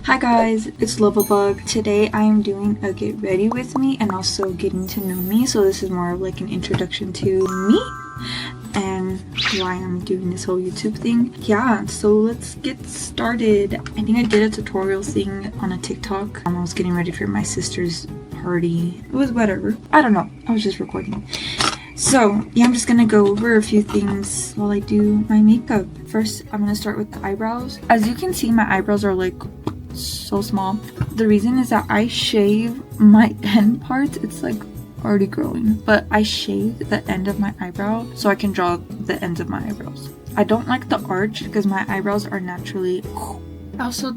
Hi guys, it's Lovabug. Today I am doing a get ready with me and also getting to know me. So this is more of like an introduction to me and why I'm doing this whole YouTube thing. Yeah, so let's get started. I think I did a tutorial thing on a TikTok. I was getting ready for my sister's party. It was whatever. I don't know. I was just recording. So yeah, I'm just gonna go over a few things while I do my makeup. First, I'm gonna start with the eyebrows. As you can see, my eyebrows are like so small. The reason is that I shave my end parts. It's like already growing, but I shave the end of my eyebrow so I can draw the ends of my eyebrows. I don't like the arch because my eyebrows are naturally. I also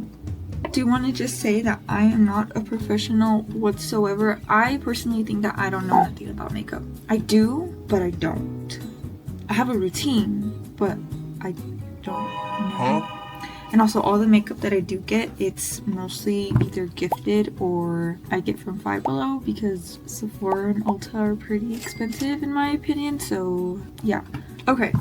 do want to just say that I am not a professional whatsoever. I personally think that I don't know nothing about makeup. I do, but I don't. I have a routine, but I don't know. And also all the makeup that I do get, it's mostly either gifted or I get from Five Below because Sephora and Ulta are pretty expensive in my opinion. So yeah. Okay,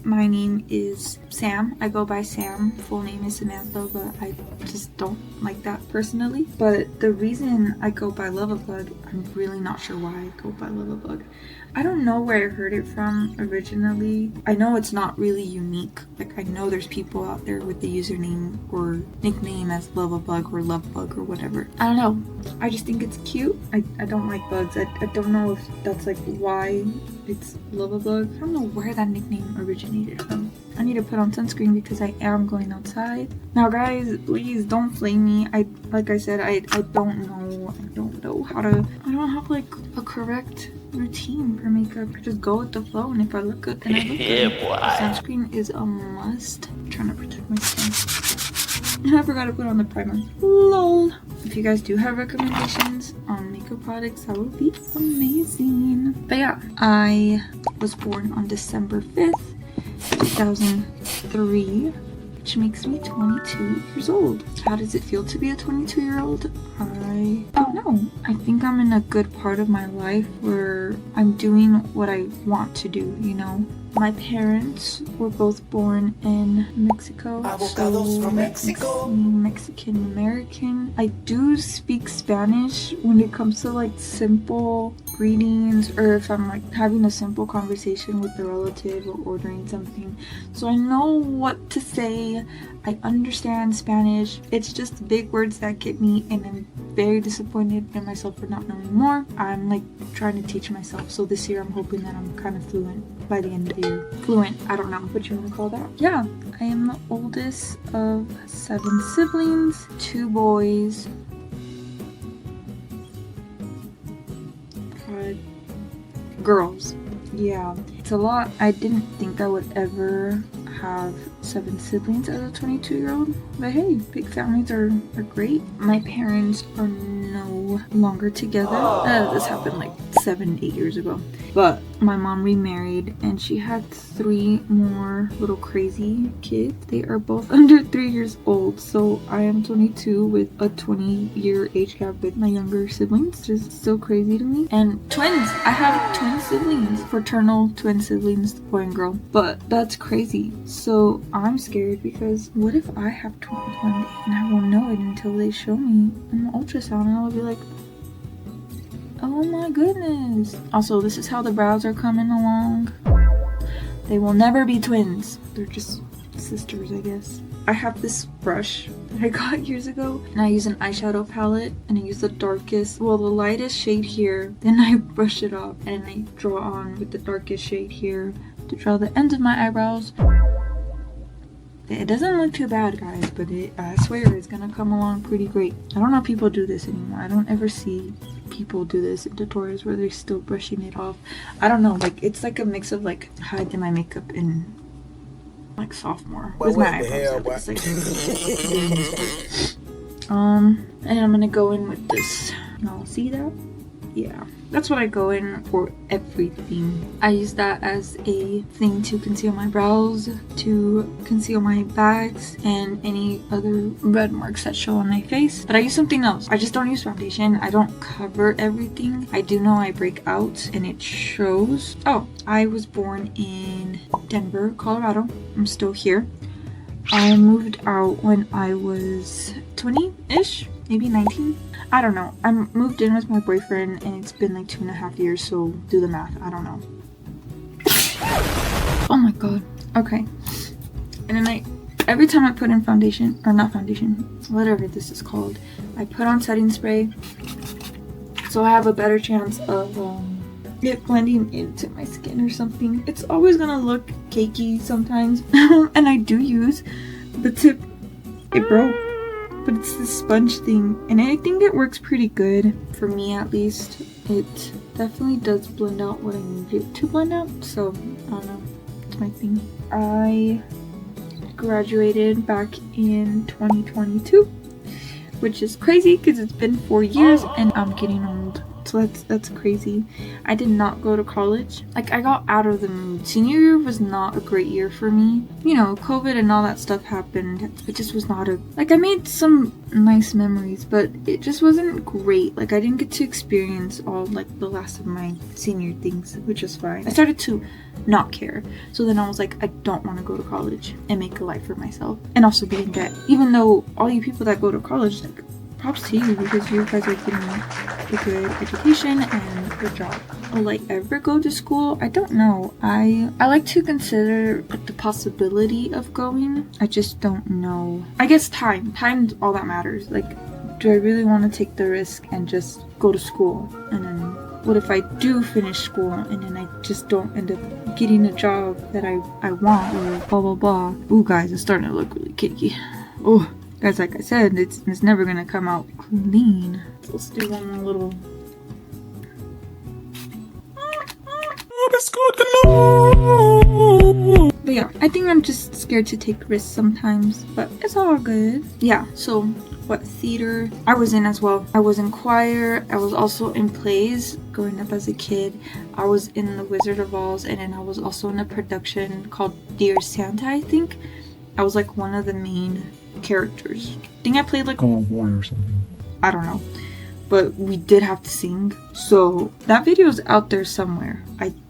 my name is Sam. I go by Sam. Full name is Samantha, but I just don't like that personally. But the reason I go by Lovabug, I'm really not sure why I go by Lovabug. I don't know where I heard it from originally. I know it's not really unique. Like, I know there's people out there with the username or nickname as Lovabug or Lovebug or whatever. I don't know. I just think it's cute. I don't like bugs. I don't know if that's like why it's Lovabug. I don't know where that nickname originated from. I need to put on sunscreen because I am going outside. Now guys, please don't flame me. Like I said, I don't know. I don't know how to. I don't have like a correct routine for makeup. I just go with the flow, and if I look good, then I look good. Sunscreen is a must. I'm trying to protect my skin. And I forgot to put on the primer. Lol. If you guys do have recommendations on makeup products, that would be amazing. But yeah, I was born on December 5th, 2003, which makes me 22 years old. How does it feel to be a 22-year-old? I don't know. I think I'm in a good part of my life where I'm doing what I want to do, you know? My parents were both born in Mexico, so from Mexico. Mexican American. I do speak Spanish when it comes to like simple greetings, or if I'm like having a simple conversation with a relative or ordering something. So I know what to say. I understand Spanish. It's just big words that get me, and I'm very disappointed in myself for not knowing more. I'm like trying to teach myself, so this year I'm hoping that I'm kind of fluent by the end of the year. Fluent, I don't know what you want to call that. Yeah, I am the oldest of 7 siblings, 2 boys, 5 girls. Yeah, it's a lot. I didn't think I would ever have 7 siblings as a 22-year-old, but hey, big families are great. My parents are no longer together. This happened like 7-8 years ago, but my mom remarried and she had 3 more little crazy kids. They are both under 3 years old, so I am 22 with a 20-year age gap with my younger siblings. Just so crazy to me. And twins, I have twin siblings, fraternal twin siblings, boy and girl, but that's crazy. So I'm scared because what if I have twins one day and I won't know it until they show me in the ultrasound, and I'll be like, oh my goodness. Also, this is how the brows are coming along. They will never be twins. They're just sisters, I guess. I have this brush that I got years ago, and I use an eyeshadow palette, and I use the darkest, well, the lightest shade here. Then I brush it off, and I draw on with the darkest shade here to draw the ends of my eyebrows. It doesn't look too bad, guys, but I swear it's gonna come along pretty great. I don't know if people do this anymore. I don't ever see people do this in tutorials where they're still brushing it off. I don't know, like it's like a mix of like how I did my makeup in like sophomore with my eyebrows. And I'm gonna go in with this. Y'all see that? Yeah, that's what I go in for everything. I use that as a thing to conceal my brows, to conceal my bags, and any other red marks that show on my face. But I use something else. I just don't use foundation. I don't cover everything. I do know I break out and it shows. Oh, I was born in Denver, Colorado. I'm still here. I moved out when I was 20-ish, maybe 19. I don't know. I moved in with my boyfriend and it's been like 2.5 years, so do the math. I don't know. Oh my god. Okay. And then every time I put in foundation, or not foundation, whatever this is called, I put on setting spray so I have a better chance of it blending into my skin or something. It's always gonna look cakey sometimes. And I do use the tip. It broke, but it's the sponge thing, and I think it works pretty good for me, at least. It definitely does blend out what I need it to blend out, so I don't know, it's my thing. I graduated back in 2022, which is crazy because it's been 4 years and I'm getting old. So that's crazy. I did not go to college. Like, I got out of the mood. Senior year was not a great year for me. You know, COVID and all that stuff happened. It just was not I made some nice memories, but it just wasn't great. Like, I didn't get to experience all, like, the last of my senior things, which was fine. I started to not care. So then I was like, I don't want to go to college and make a life for myself and also be in debt. Even though all you people that go to college, like, props to you because you guys are getting a good education and a good job. Will I ever go to school? I don't know. I like to consider the possibility of going. I just don't know. I guess time's all that matters. Like, do I really want to take the risk and just go to school? And then what if I do finish school and then I just don't end up getting a job that I want, or blah blah blah. Ooh guys, it's starting to look really cakey. Oh guys, like I said, it's never gonna come out clean. So let's do one more little. But yeah, I think I'm just scared to take risks sometimes, but it's all good. Yeah, so what theater I was in as well. I was in choir. I was also in plays growing up as a kid. I was in The Wizard of Oz, and then I was also in a production called Dear Santa, I think. I was like one of the main characters. I think I played like a boy or something. I don't know. But we did have to sing. So that video is out there somewhere.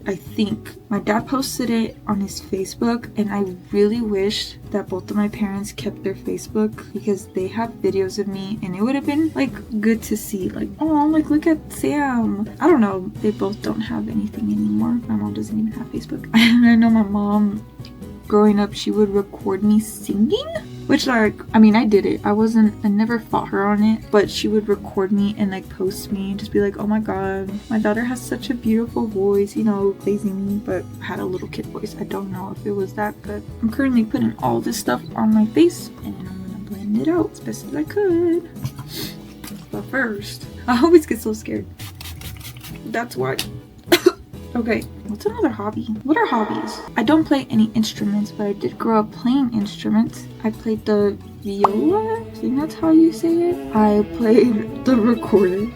I think. My dad posted it on his Facebook, and I really wish that both of my parents kept their Facebook because they have videos of me, and it would have been like good to see. Like, oh, like look at Sam. I don't know. They both don't have anything anymore. My mom doesn't even have Facebook. I know my mom, growing up, she would record me singing, which, like, I mean, I did it. I never fought her on it, but she would record me and like post me and just be like, oh my god, my daughter has such a beautiful voice, you know, praising me. But I had a little kid voice. I don't know if it was that good. I'm currently putting all this stuff on my face and I'm gonna blend it out as best as I could. But first, I always get so scared. That's why. Okay, what's another hobby? What are hobbies? I don't play any instruments, but I did grow up playing instruments. I played the viola, I think that's how you say it. I played the recorder.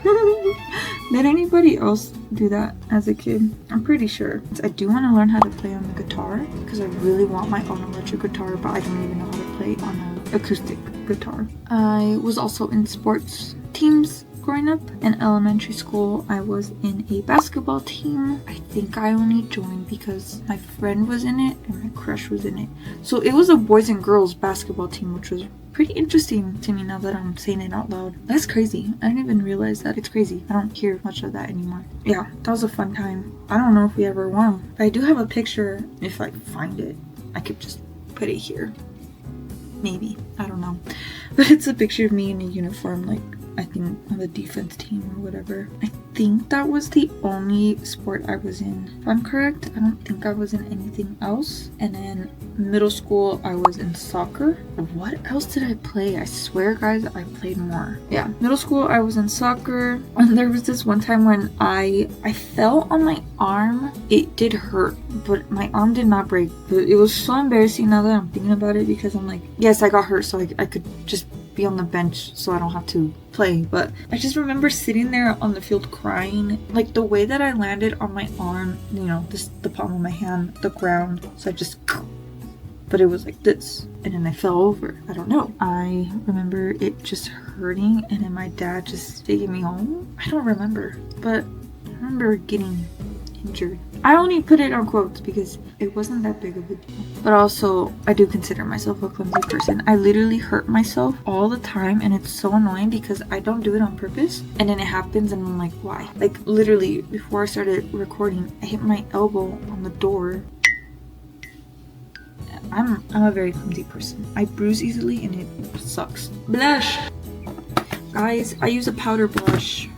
Did anybody else do that as a kid? I'm pretty sure. I do want to learn how to play on the guitar because I really want my own electric guitar, but I don't even know how to play on an acoustic guitar. I was also in sports teams growing up. In elementary school, I was in a basketball team. I think I only joined because my friend was in it and my crush was in it. So it was a boys and girls basketball team, which was pretty interesting to me now that I'm saying it out loud. That's crazy. I didn't even realize that. It's crazy. I don't hear much of that anymore. Yeah, that was a fun time. I don't know if we ever won. But I do have a picture. If I find it, I could just put it here. Maybe. I don't know. But it's a picture of me in a uniform, like, I think on the defense team or whatever. I think that was the only sport I was in. If I'm correct, I don't think I was in anything else. And then middle school, I was in soccer. What else did I play? I swear, guys, I played more. Yeah, middle school, I was in soccer. And there was this one time when I fell on my arm. It did hurt, but my arm did not break. But it was so embarrassing now that I'm thinking about it because I'm like, yes, I got hurt, so I could just be on the bench so I don't have to play. But I just remember sitting there on the field crying, like the way that I landed on my arm, you know, just the palm of my hand, the ground, so I just, but it was like this, and then I fell over. I don't know. I remember it just hurting, and then my dad just taking me home. I don't remember, but I remember getting injured. I only put it on quotes because it wasn't that big of a deal. But also, I do consider myself a clumsy person. I literally hurt myself all the time, and it's so annoying because I don't do it on purpose. And then it happens and I'm like, why? Like literally, before I started recording, I hit my elbow on the door. I'm a very clumsy person. I bruise easily and it sucks. Blush! Guys, I use a powder blush.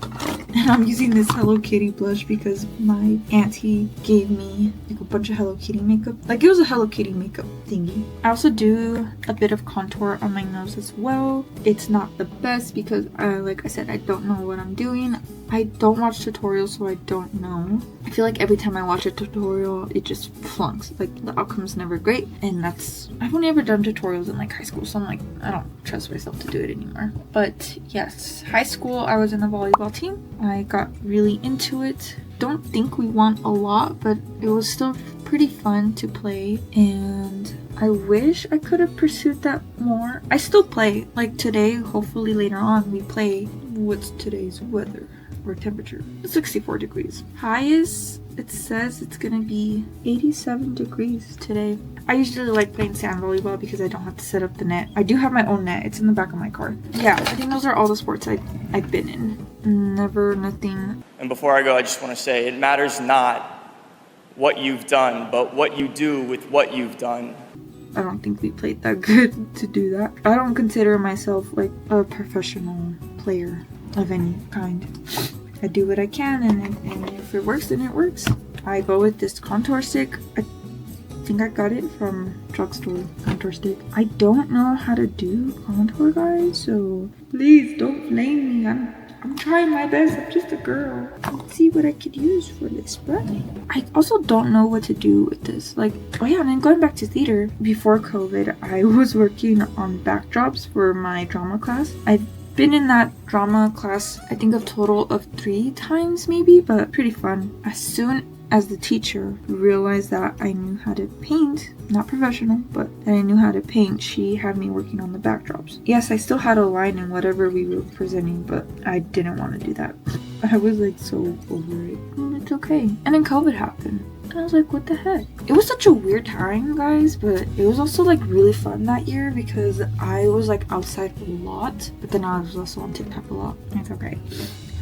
And I'm using this Hello Kitty blush because my auntie gave me like a bunch of Hello Kitty makeup. Like it was a Hello Kitty makeup thingy. I also do a bit of contour on my nose as well. It's not the best because like I said, I don't know what I'm doing. I don't watch tutorials, so I don't know. I feel like every time I watch a tutorial, it just flunks. Like the outcome's never great, and I've only ever done tutorials in like high school, so I'm like, I don't trust myself to do it anymore. But yes, high school, I was in a volleyball team. I got really into it. Don't think we won a lot, but it was still pretty fun to play, and I wish I could have pursued that more. I still play. Like today, hopefully later on, we play. What's today's weather? Or temperature? 64 degrees. Highest, it says it's gonna be 87 degrees today. I usually like playing sand volleyball because I don't have to set up the net. I do have my own net. It's in the back of my car. Yeah, I think those are all the sports I've been in. Never nothing. And before I go, I just want to say it matters not what you've done, but what you do with what you've done. I don't think we played that good to do that. I don't consider myself like a professional player of any kind. I do what I can, and if it works, then it works. I go with this contour stick. I think I got it from drugstore contour stick. I don't know how to do contour, guys, so please don't blame me. I'm trying my best. I'm just a girl. Let's see what I could use for this, but I also don't know what to do with this. Like, oh yeah, and then going back to theater, before COVID, I was working on backdrops for my drama class. I've been in that drama class, I think a total of 3 times maybe, but pretty fun. As soon as the teacher realized that I knew how to paint, not professional, but that I knew how to paint, she had me working on the backdrops. Yes, I still had a line in whatever we were presenting, but I didn't want to do that. I was like so over it. It's okay. And then COVID happened. And I was like, what the heck? It was such a weird time, guys, but it was also like really fun that year because I was like outside a lot, but then I was also on TikTok a lot. It's okay.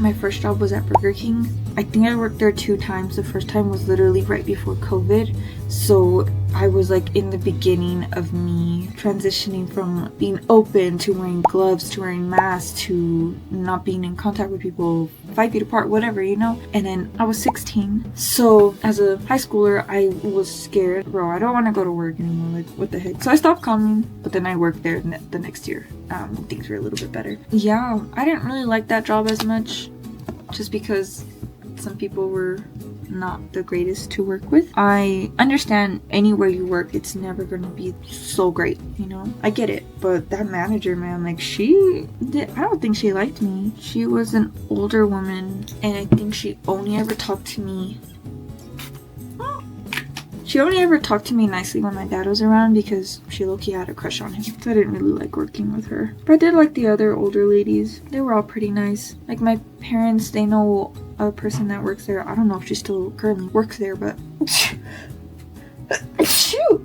My first job was at Burger King. I think I worked there 2 times. The first time was literally right before COVID. So I was like in the beginning of me transitioning from being open to wearing gloves to wearing masks to not being in contact with people 5 feet apart, whatever, you know? And then I was 16. So as a high schooler, I was scared. Bro, I don't want to go to work anymore. Like, what the heck? So I stopped coming, but then I worked there the next year. Things were a little bit better. Yeah, I didn't really like that job as much just because some people were not the greatest to work with. I understand anywhere you work, it's never gonna be so great, you know? I get it, but that manager, man, like I don't think she liked me. She was an older woman, and I think she only ever talked to me nicely when my dad was around because she low-key had a crush on him. So I didn't really like working with her. But I did like the other older ladies. They were all pretty nice. Like my parents, they know a person that works there. I don't know if she still currently works there, but shoot!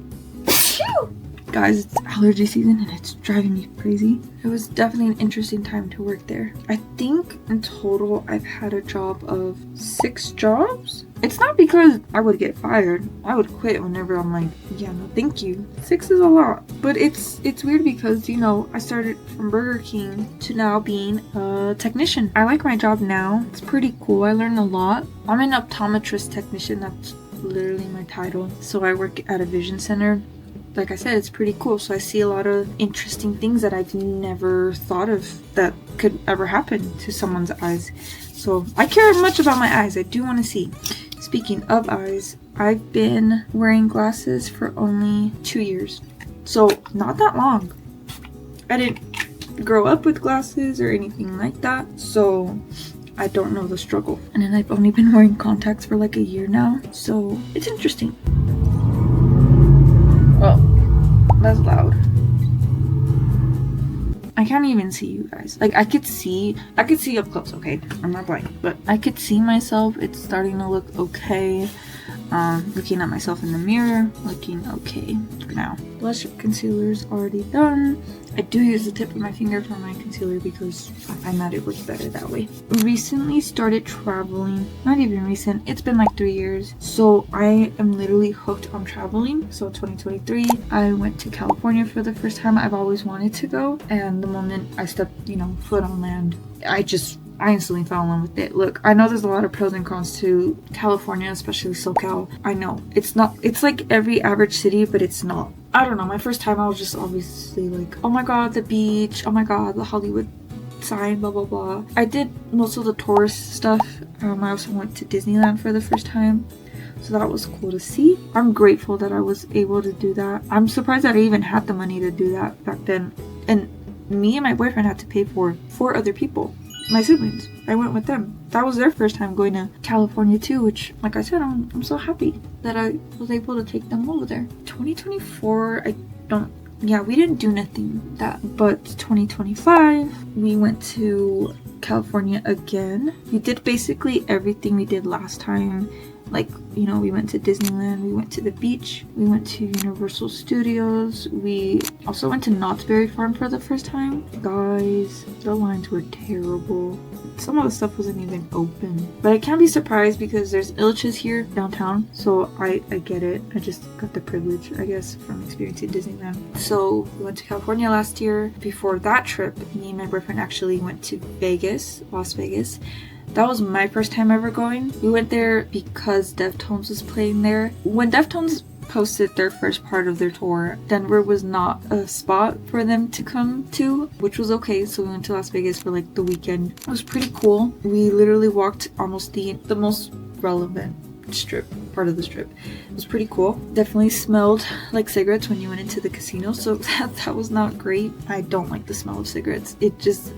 Guys, it's allergy season and it's driving me crazy. It was definitely an interesting time to work there. I think in total I've had a job of 6 jobs. It's not because I would get fired. I would quit whenever I'm like, yeah, no thank you. 6 is a lot. But it's weird because, you know, I started from Burger King to now being a technician. I like my job now. It's pretty cool. I learned a lot. I'm an optometrist technician. That's literally my title. So I work at a vision center. Like I said, it's pretty cool. So I see a lot of interesting things that I've never thought of that could ever happen to someone's eyes. So I care much about my eyes. I do want to see. Speaking of eyes, I've been wearing glasses for only 2 years. So not that long. I didn't grow up with glasses or anything like that. So I don't know the struggle. And then I've only been wearing contacts for like a year now. So it's interesting. Well, that's loud. I can't even see you guys. Like I could see up close, okay? I'm not blind, but I could see myself. It's starting to look okay. Looking at myself in the mirror, looking okay for now. Blush concealer's already done. I do use the tip of my finger for my concealer because I find that it works better that way. Recently started traveling. Not even recent. It's been like 3 years. So I am literally hooked on traveling. So 2023, I went to California for the first time. I've always wanted to go. And the moment I stepped, foot on land, I instantly fell in love with it. Look, I know there's a lot of pros and cons to California, especially SoCal. I know. It's like every average city, but it's not. I don't know. My first time, I was just obviously like, oh my god, the beach. Oh my god, the Hollywood sign, blah, blah, blah. I did most of the tourist stuff. I also went to Disneyland for the first time. So that was cool to see. I'm grateful that I was able to do that. I'm surprised that I even had the money to do that back then. And me and my boyfriend had to pay for 4 other people. My siblings. I went with them. That was their first time going to California too, which, like I said, I'm so happy that I was able to take them over there. 2024, we didn't do nothing but 2025, we went to California again. We did basically everything we did last time. Like, we went to Disneyland, we went to the beach, we went to Universal Studios, we also went to Knott's Berry Farm for the first time. Guys, the lines were terrible. Some of the stuff wasn't even open. But I can't be surprised because there's Illich's here downtown, so I get it. I just got the privilege, I guess, from experiencing Disneyland. So we went to California last year. Before that trip, me and my boyfriend actually went to Las Vegas. That was my first time ever going. We went there because Deftones was playing there. When Deftones posted their first part of their tour, Denver was not a spot for them to come to, which was okay. So we went to Las Vegas for like the weekend. It was pretty cool. We literally walked almost the most relevant part of the strip. It was pretty cool. Definitely smelled like cigarettes when you went into the casino, so that was not great. I don't like the smell of cigarettes.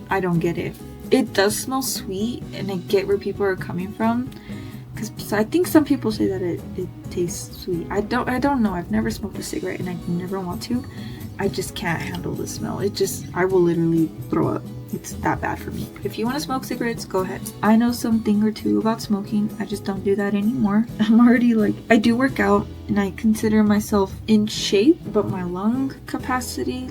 I don't get it. It does smell sweet, and I get where people are coming from, because I think some people say that it tastes sweet. I don't know. I've never smoked a cigarette, and I never want to. I just can't handle the smell. I will literally throw up. It's that bad for me. If you want to smoke cigarettes, go ahead. I know something or two about smoking. I just don't do that anymore. I'm already I do work out, and I consider myself in shape, but my lung capacity,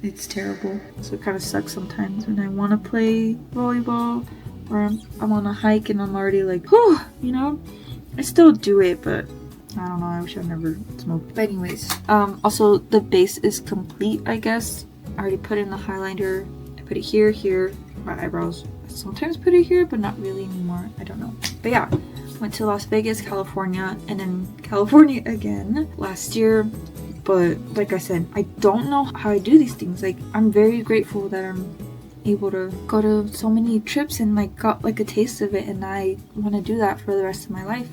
it's terrible. So it kind of sucks sometimes when I want to play volleyball or I'm on a hike and I'm already whew, I still do it, but I don't know. I wish I never smoked. But anyways, also the base is complete, I guess. I already put in the highlighter. I put it here, my eyebrows. I sometimes put it here, but not really anymore. I don't know. But yeah, went to Las Vegas, California, and then California again last year. But like I said, I don't know how I do these things. I'm very grateful that I'm able to go to so many trips and got a taste of it, and I want to do that for the rest of my life.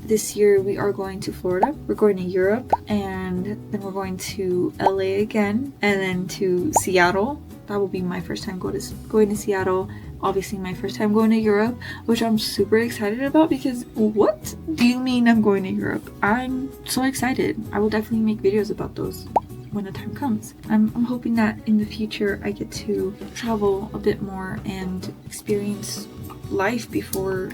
This year we are going to Florida, we're going to Europe, and then we're going to LA again, and then to Seattle. That will be my first time going to Seattle. Obviously my first time going to Europe, which I'm super excited about, because what do you mean I'm going to Europe? I'm so excited. I will definitely make videos about those when the time comes. I'm hoping that in the future I get to travel a bit more and experience life before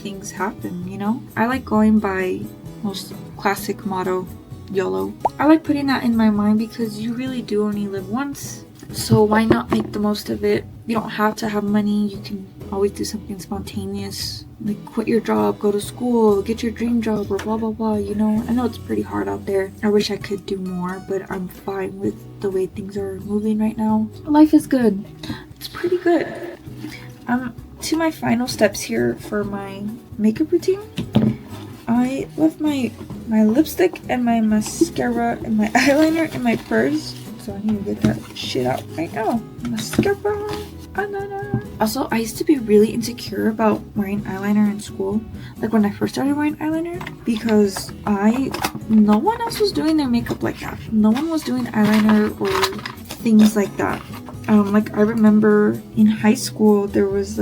things happen, I like going by most classic motto, YOLO. I like putting that in my mind because you really do only live once. So why not make the most of it? You don't have to have money. You can always do something spontaneous, quit your job, go to school, get your dream job, or blah blah blah. I know it's pretty hard out there. I wish I could do more, but I'm fine with the way things are moving right now. Life is good. It's pretty good. To my final steps here for my makeup routine. I left my lipstick and my mascara and my eyeliner in my purse. So I need to get that shit out right now. Mascara. Also, I used to be really insecure about wearing eyeliner in school. When I first started wearing eyeliner, because no one else was doing their makeup like that. No one was doing eyeliner or things like that. I remember in high school there was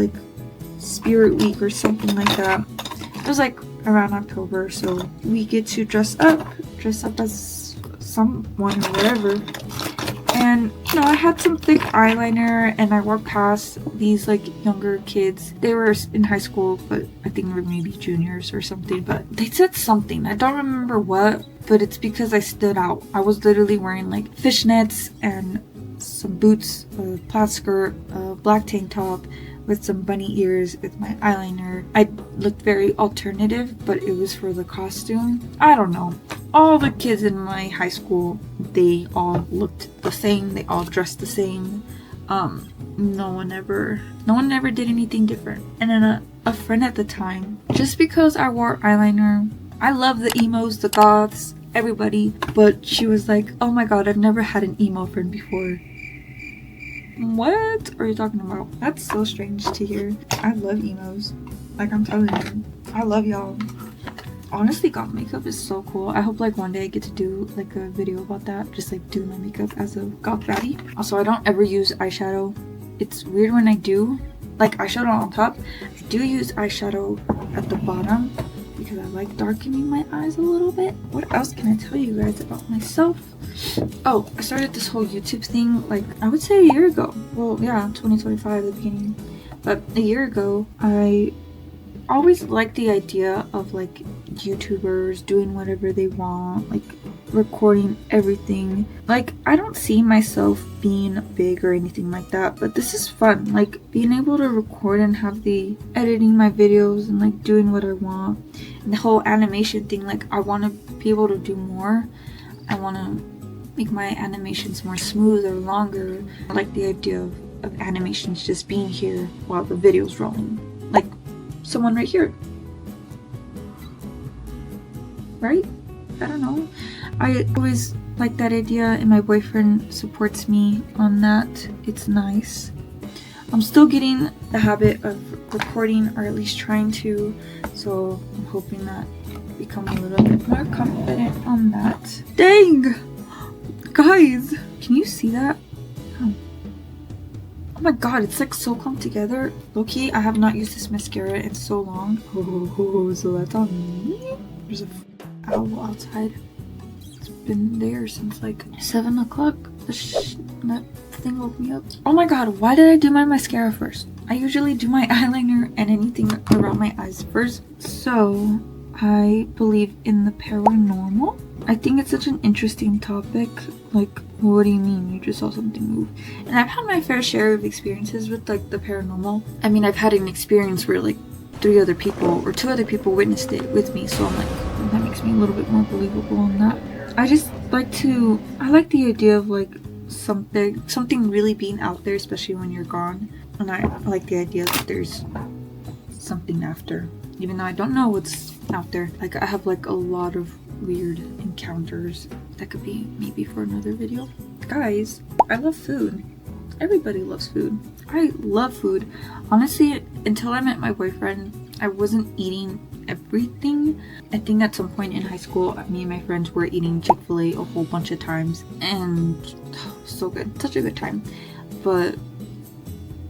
Spirit Week or something like that. It was around October, so we get to dress up as someone or whatever. And I had some thick eyeliner, and I walked past these like younger kids. They were in high school, but I think they were maybe juniors or something, but they said something, I don't remember what, but it's because I stood out. I was literally wearing like fishnets and some boots, a plaid skirt, a black tank top with some bunny ears with my eyeliner. I looked very alternative, but it was for the costume. I don't know. All the kids in my high school, they all looked the same. They all dressed the same. No one ever did anything different. And then a friend at the time, just because I wore eyeliner, I love the emos, the goths, everybody, but she was like, oh my god, I've never had an emo friend before. What are you talking about? That's so strange to hear. I love emos. Like, I'm telling you, I love y'all. Honestly, goth makeup is so cool. I hope like one day I get to do like a video about that, just like do my makeup as a goth baddie. Also, I don't ever use eyeshadow. It's weird when I do, like eyeshadow on top. I do use eyeshadow at the bottom because I like darkening my eyes a little bit. What else can I tell you guys about myself? Oh, I started this whole YouTube thing like I would say a year ago. Well, yeah, 2025 at the beginning. But a year ago, I always liked the idea of like YouTubers doing whatever they want, like recording everything. Like, I don't see myself being big or anything like that, but this is fun, like being able to record and have the editing my videos and like doing what I want. And the whole animation thing, like I want to be able to do more. I want to make my animations more smooth or longer. I like the idea of animations just being here while the video's rolling, like someone right here, right? I don't know. I always like that idea, and my boyfriend supports me on that. It's nice. I'm still getting the habit of recording, or at least trying to, so I'm hoping that I become a little bit more confident on that. Dang! Guys, can you see that? Oh my god, it's like so clumped together. Low-key, I have not used this mascara in so long. Oh, so that's on me? There's a owl outside. It's been there since like 7 o'clock. That thing woke me up. Oh my god, why did I do my mascara first? I usually do my eyeliner and anything around my eyes first. So, I believe in the paranormal. I think it's such an interesting topic. Like, what do you mean you just saw something move? And I've had my fair share of experiences with like the paranormal. I mean, I've had an experience where like 2 other people witnessed it with me, so I'm like, that makes me a little bit more believable on that. I like the idea of like something really being out there, especially when you're gone. And I like the idea that there's something after, even though I don't know what's out there. Like, I have like a lot of weird encounters that could be maybe for another video. Guys, I love food. Everybody loves food. I love food. Honestly, until I met my boyfriend, I wasn't eating everything. I think at some point in high school, me and my friends were eating Chick-fil-A a whole bunch of times, and so good, such a good time. But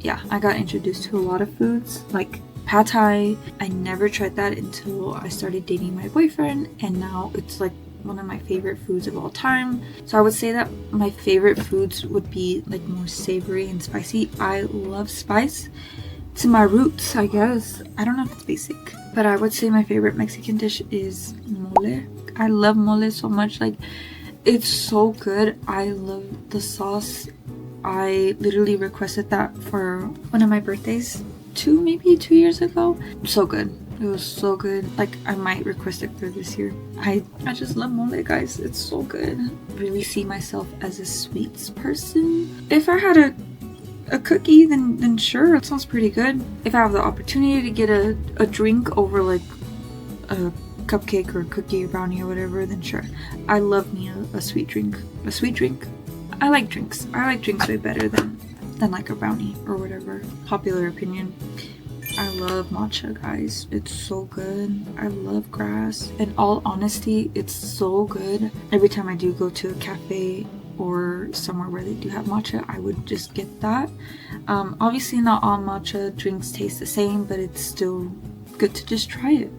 yeah, I got introduced to a lot of foods, like pad thai. I never tried that until I started dating my boyfriend, and now it's like one of my favorite foods of all time. So I would say that my favorite foods would be like more savory and spicy. I love spice. It's in my roots, I guess. I don't know if it's basic, but I would say my favorite Mexican dish is mole. I love mole so much. Like, it's so good. I love the sauce. I literally requested that for one of my birthdays maybe 2 years ago. So good. It was so good. Like, I might request it for this year. I just love mole, guys. It's so good. I really see myself as a sweets person. If I had a cookie, then sure, it sounds pretty good. If I have the opportunity to get a drink over like a cupcake or a cookie or brownie or whatever, then sure. I love me a sweet drink. A sweet drink? I like drinks. I like drinks way better than like a brownie or whatever. Popular opinion. I love matcha, guys. It's so good. I love grass. In all honesty, it's so good. Every time I do go to a cafe or somewhere where they do have matcha, I would just get that. Obviously not all matcha drinks taste the same, but it's still good to just try it.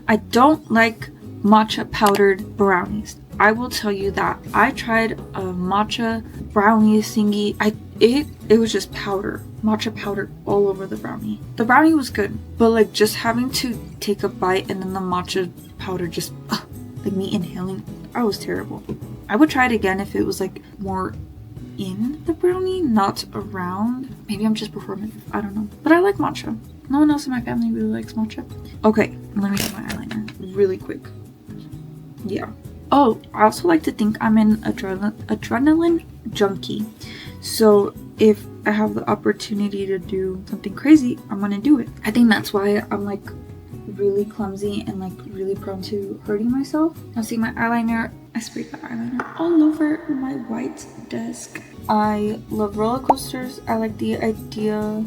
I don't like matcha powdered brownies. I will tell you that. I tried a matcha brownie thingy. It was just powder, matcha powder all over the brownie. The brownie was good, but like just having to take a bite and then the matcha powder just like me inhaling, that was terrible. I would try it again if it was like more in the brownie, not around. Maybe I'm just performative, I don't know. But I like matcha. No one else in my family really likes matcha. Okay, let me do my eyeliner really quick. Yeah. Oh, I also like to think I'm an adrenaline junkie. So if I have the opportunity to do something crazy, I'm gonna do it. I think that's why I'm like really clumsy and like really prone to hurting myself. Now see my eyeliner, I sprayed my eyeliner all over my white desk. I love roller coasters. I like the idea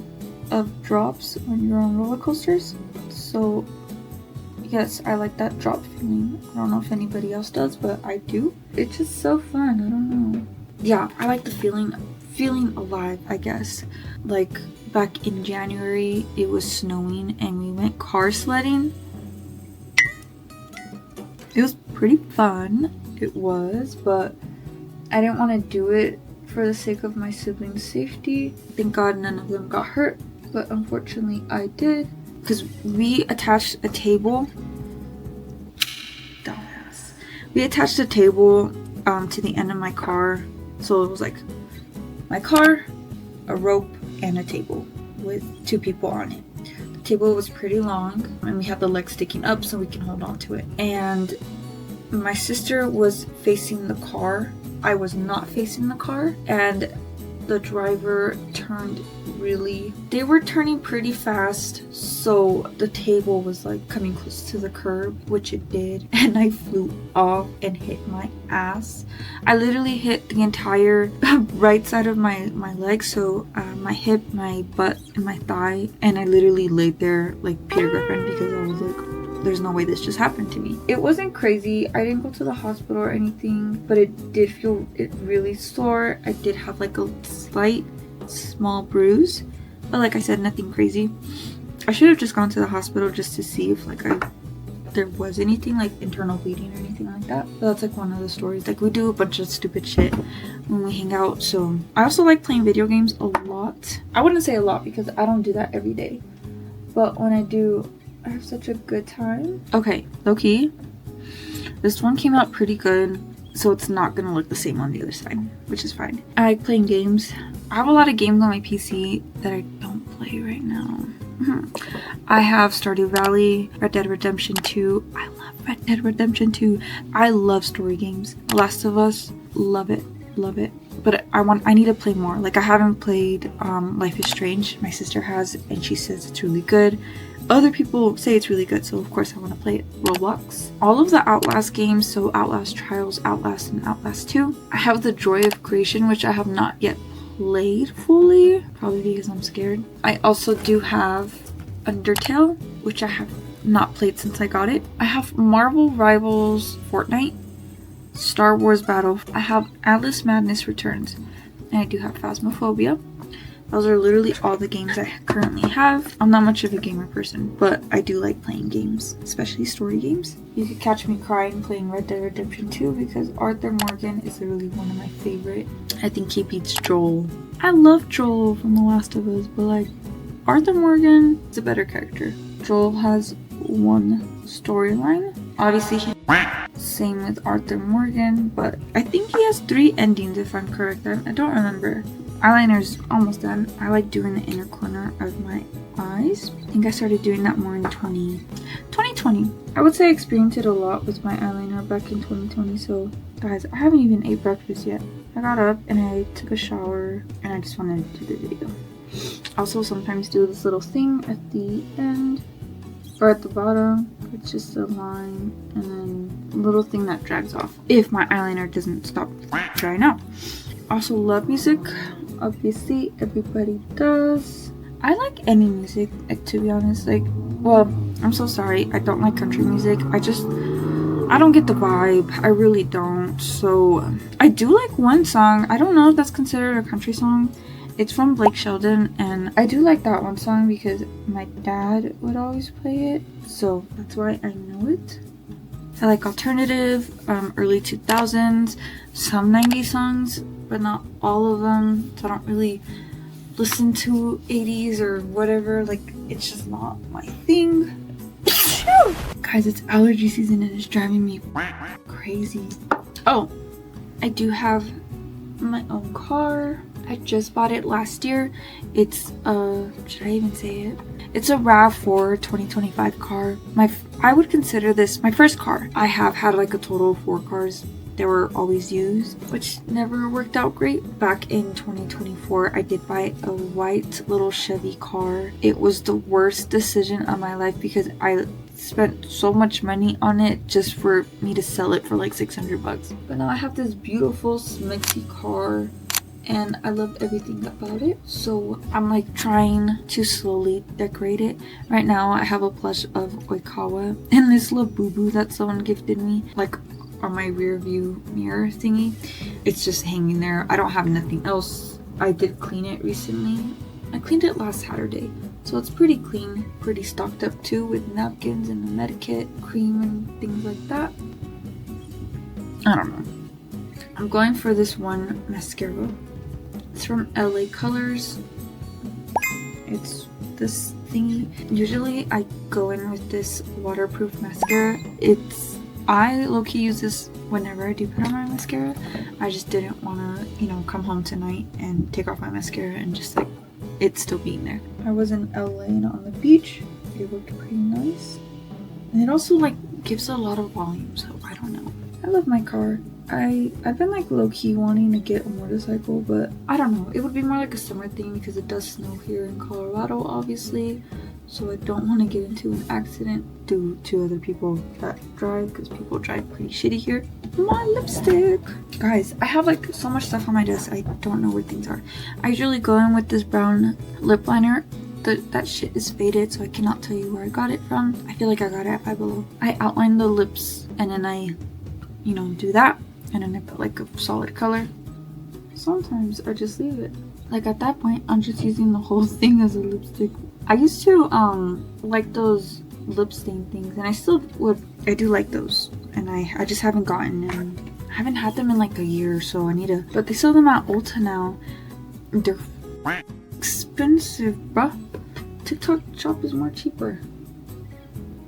of drops when you're on roller coasters. So yes, I like that drop feeling. I don't know if anybody else does, but I do. It's just so fun. I don't know. Yeah, I like the feeling alive, I guess. Like back in January, it was snowing and we went car sledding. It was pretty fun. It was, but I didn't want to do it for the sake of my siblings' safety. Thank God none of them got hurt, but unfortunately I did. Because we attached a table. Dumbass. We attached a table to the end of my car. So it was like my car, a rope, and a table with 2 people on it. The table was pretty long and we had the legs sticking up so we can hold on to it. And my sister was facing the car. I was not facing the car. And the driver they were turning pretty fast, so the table was like coming close to the curb, which it did, and I flew off and hit my ass. I literally hit the entire right side of my leg, so my hip, my butt, and my thigh, and I literally laid there like Peter Griffin because I was like, there's no way this just happened to me. It wasn't crazy. I didn't go to the hospital or anything, but it did feel really sore. I did have like a slight small bruise, but like I said, nothing crazy. I should have just gone to the hospital just to see if like there was anything like internal bleeding or anything like that. But that's like one of the stories. Like we do a bunch of stupid shit when we hang out. So I also like playing video games a lot. I wouldn't say a lot because I don't do that every day, but when I do, I have such a good time. Okay, low-key, this one came out pretty good, so it's not gonna look the same on the other side, which is fine. I like playing games. I have a lot of games on my PC that I don't play right now. I have Stardew Valley, Red Dead Redemption 2. I love Red Dead Redemption 2. I love story games. Last of Us, love it. But I need to play more. Like I haven't played Life is Strange. My sister has, and she says it's really good. Other people say it's really good, so of course I want to play it. Roblox. All of the Outlast games, so Outlast Trials, Outlast, and Outlast 2. I have the Joy of Creation, which I have not yet played fully, probably because I'm scared. I also do have Undertale, which I have not played since I got it. I have Marvel Rivals Fortnite, Star Wars Battle. I have Alice Madness Returns, and I do have Phasmophobia. Those are literally all the games I currently have. I'm not much of a gamer person, but I do like playing games, especially story games. You could catch me crying playing Red Dead Redemption 2 because Arthur Morgan is literally one of my favorite. I think he beats Joel. I love Joel from The Last of Us, but like Arthur Morgan is a better character. Joel has one storyline. Obviously, same with Arthur Morgan, but I think he has 3 endings if I'm correct. I don't remember. Eyeliner's almost done. I like doing the inner corner of my eyes. I think I started doing that more in 2020. I would say I experienced it a lot with my eyeliner back in 2020. So guys, I haven't even ate breakfast yet. I got up and I took a shower and I just wanted to do the video. Also sometimes do this little thing at the end or at the bottom. It's just a line and then a little thing that drags off if my eyeliner doesn't stop drying out. Also love music. Obviously everybody does. I like any music, to be honest. Like, well, I'm so sorry, I don't like country music. I don't get the vibe. I really don't. So I do like one song. I don't know if that's considered a country song. It's from Blake Shelton, and I do like that one song because my dad would always play it, so that's why I know it. I like alternative, early 2000s, some 90s songs, but not all of them. So I don't really listen to 80s or whatever. Like, it's just not my thing. Guys, it's allergy season and it's driving me crazy. Oh, I do have my own car. I just bought it last year. It's should I even say it? It's a RAV4 2025 car. I would consider this my first car. I have had like a total of 4 cars. They were always used, which never worked out great. Back in 2024, I did buy a white little Chevy car. It was the worst decision of my life because I spent so much money on it just for me to sell it for like $600. But now I have this beautiful smuxy car and I love everything about it. So I'm like trying to slowly decorate it. Right now I have a plush of Oikawa and this little boo-boo that someone gifted me, like on my rear view mirror thingy. It's just hanging there. I don't have nothing else. I did clean it recently. I cleaned it last Saturday, so it's pretty clean, pretty stocked up too, with napkins and a medikit, cream and things like that. I don't know. I'm going for this one mascara. It's from LA Colors. It's this thingy. Usually I go in with this waterproof mascara. I low-key use this whenever I do put on my mascara. I just didn't want to, come home tonight and take off my mascara and just like it still being there. I was in LA and on the beach. It looked pretty nice. And it also like gives a lot of volume, so I don't know. I love my car. I've been like low-key wanting to get a motorcycle, but I don't know. It would be more like a summer thing because it does snow here in Colorado, obviously. So I don't want to get into an accident due to other people that drive, because people drive pretty shitty here. My lipstick! Guys, I have like so much stuff on my desk, I don't know where things are. I usually go in with this brown lip liner. That shit is faded, so I cannot tell you where I got it from. I feel like I got it at Five Below. I outline the lips and then I, do that. And then I put like a solid color. Sometimes I just leave it. Like at that point, I'm just using the whole thing as a lipstick. I used to like those lip stain things, and I still would. I do like those, and I just haven't gotten them. I haven't had them in like a year, so I need to. But they sell them at Ulta now. They're expensive, bruh. TikTok shop is more cheaper.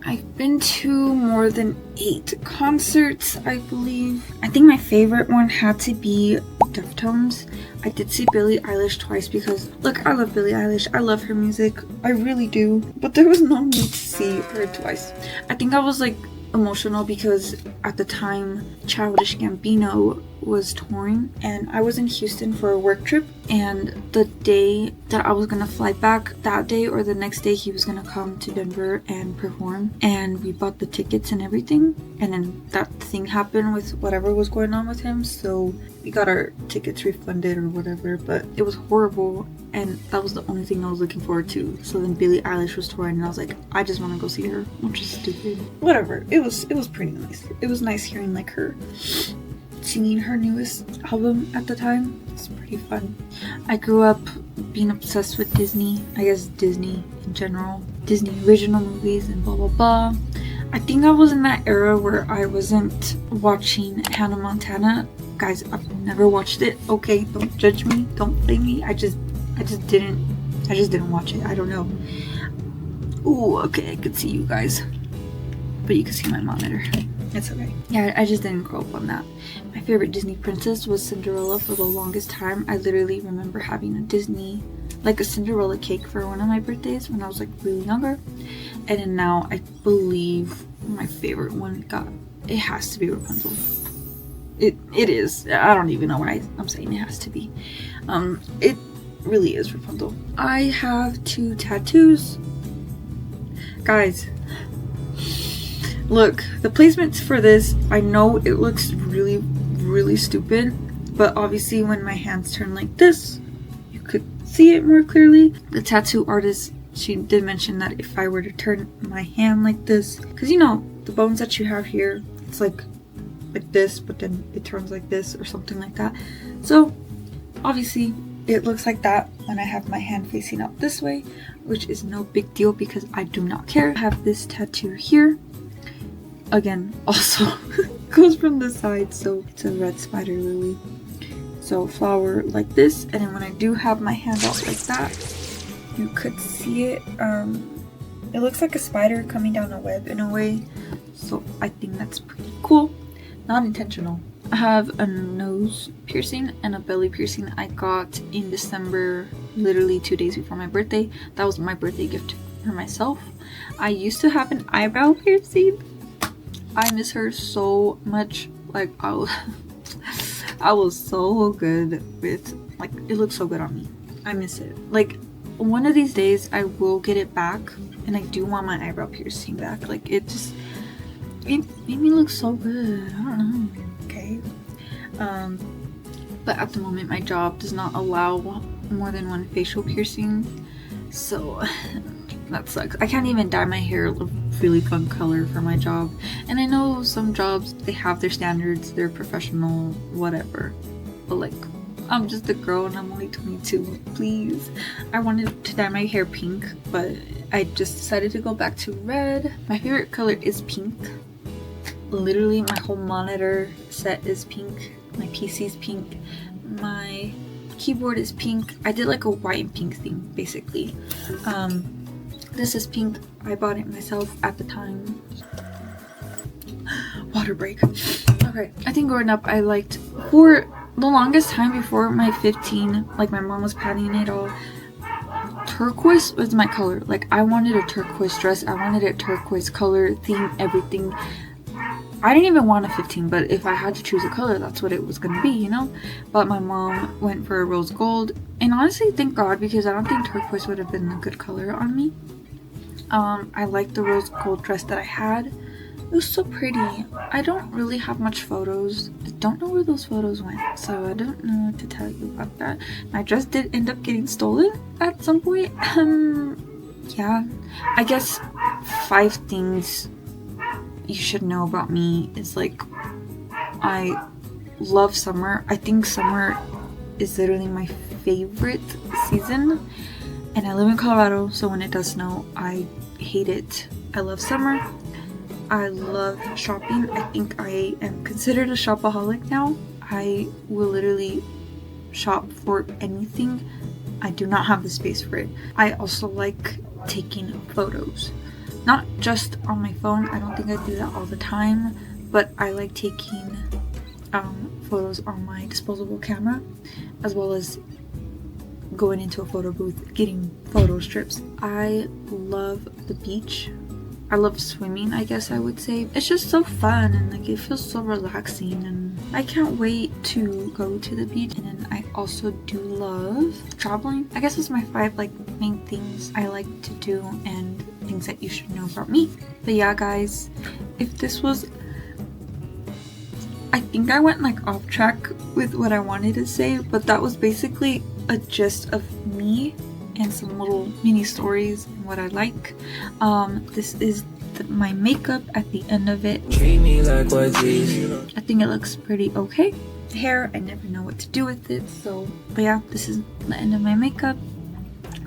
I've been to more than 8 concerts, I believe. I think my favorite one had to be Deftones. I did see Billie Eilish twice because, look, I love Billie Eilish. I love her music. I really do. But there was no need to see her twice. I think I was like emotional because at the time Childish Gambino was touring and I was in Houston for a work trip, and the day that I was gonna fly back, that day or the next day, he was gonna come to Denver and perform, and we bought the tickets and everything, and then that thing happened with whatever was going on with him, so we got our tickets refunded or whatever, but it was horrible and that was the only thing I was looking forward to. So then Billie Eilish was touring and I was like, I just want to go see her, which is stupid. Whatever, it was pretty nice. It was nice hearing like her singing her newest album at the time. It's pretty fun. I grew up being obsessed with Disney. I guess Disney in general. Disney original movies and blah blah blah. I think I was in that era where I wasn't watching Hannah Montana. Guys, I've never watched it. Okay, don't judge me. Don't blame me. I just didn't watch it. I don't know. Ooh, okay, I could see you guys. But you can see my monitor. It's okay. Yeah, I just didn't grow up on that. My favorite Disney princess was Cinderella for the longest time. I literally remember having a Cinderella cake for one of my birthdays when I was like really younger. And then now I believe my favorite one it has to be Rapunzel. It is. I don't even know why I'm saying it has to be. It really is Rapunzel. I have 2 tattoos. Guys, look, the placements for this, I know it looks really, really stupid, but obviously when my hands turn like this, you could see it more clearly. The tattoo artist, she did mention that if I were to turn my hand like this, because the bones that you have here, it's like this, but then it turns like this or something like that. So obviously it looks like that when I have my hand facing up this way, which is no big deal because I do not care. I have this tattoo here. again, also goes from the side, so it's a red spider lily. So flower like this, and then when I do have my hand out like that, you could see it. It looks like a spider coming down a web in a way, so I think that's pretty cool. Not intentional. I have a nose piercing and a belly piercing I got in December, literally 2 days before my birthday. That was my birthday gift for myself. I used to have an eyebrow piercing. I miss her so much. Like, I was so good with, like, it looks so good on me. I miss it. Like, one of these days I will get it back, and I do want my eyebrow piercing back. Like, it made me look so good. I don't know. Okay. But at the moment my job does not allow more than one facial piercing, so that sucks. I can't even dye my hair a really fun color for my job, and I know some jobs, they have their standards, they're professional, whatever, but like, I'm just a girl and I'm only 22. Please. I wanted to dye my hair pink, but I just decided to go back to red. My favorite color is pink. Literally my whole monitor set is pink. My PC's pink. My keyboard is pink. I did like a white and pink theme, basically. This is pink. I bought it myself at the time. Water break. Okay, I think growing up I liked, for the longest time before my 15, like my mom was patting it all, turquoise was my color. Like, I wanted a turquoise dress. I wanted a turquoise color, theme, everything. I didn't even want a 15, but if I had to choose a color, that's what it was gonna be, you know? But my mom went for a rose gold, and honestly, thank God, because I don't think turquoise would have been a good color on me. I liked the rose gold dress that I had. It was so pretty. I don't really have much photos. I don't know where those photos went, so I don't know what to tell you about that. My dress did end up getting stolen at some point. Yeah. I guess 5 things you should know about me is, like, I love summer. I think summer is literally my favorite season, and I live in Colorado, so when it does snow, I hate it. I love summer. I love shopping. I think I am considered a shop-a-holic now. I will literally shop for anything. I do not have the space for it. I also like taking photos. Not just on my phone. I don't think I do that all the time, but I like taking photos on my disposable camera, as well as going into a photo booth, getting photo strips. I love the beach. I love swimming, I guess I would say. It's just so fun, and like, it feels so relaxing, and I can't wait to go to the beach. And then I also do love traveling. I guess it's my 5 like main things I like to do and things that you should know about me. But yeah, guys, if this was, I think I went like off track with what I wanted to say, but that was basically a gist of me and some little mini stories and what I like. This is my makeup at the end of it. Treat me like what's easy. I think it looks pretty okay. Hair, I never know what to do with it, so, but yeah, this is the end of my makeup.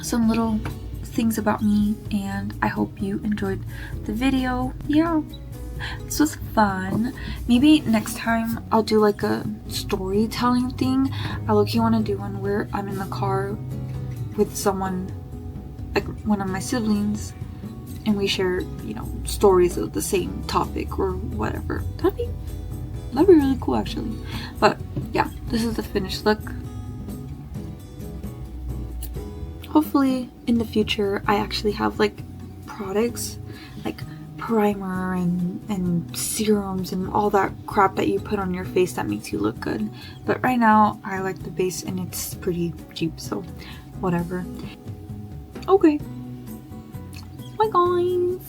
Some little things about me, and I hope you enjoyed the video. Yeah, this was fun. Maybe next time I'll do like a storytelling thing. I low-key want to do one where I'm in the car with someone, like one of my siblings, and we share, you know, stories of the same topic or whatever. That'd be really cool, actually. But yeah, this is the finished look. Hopefully in the future I actually have like products like primer and serums and all that crap that you put on your face that makes you look good. But right now I like the base, and it's pretty cheap, so whatever. Okay, bye guys.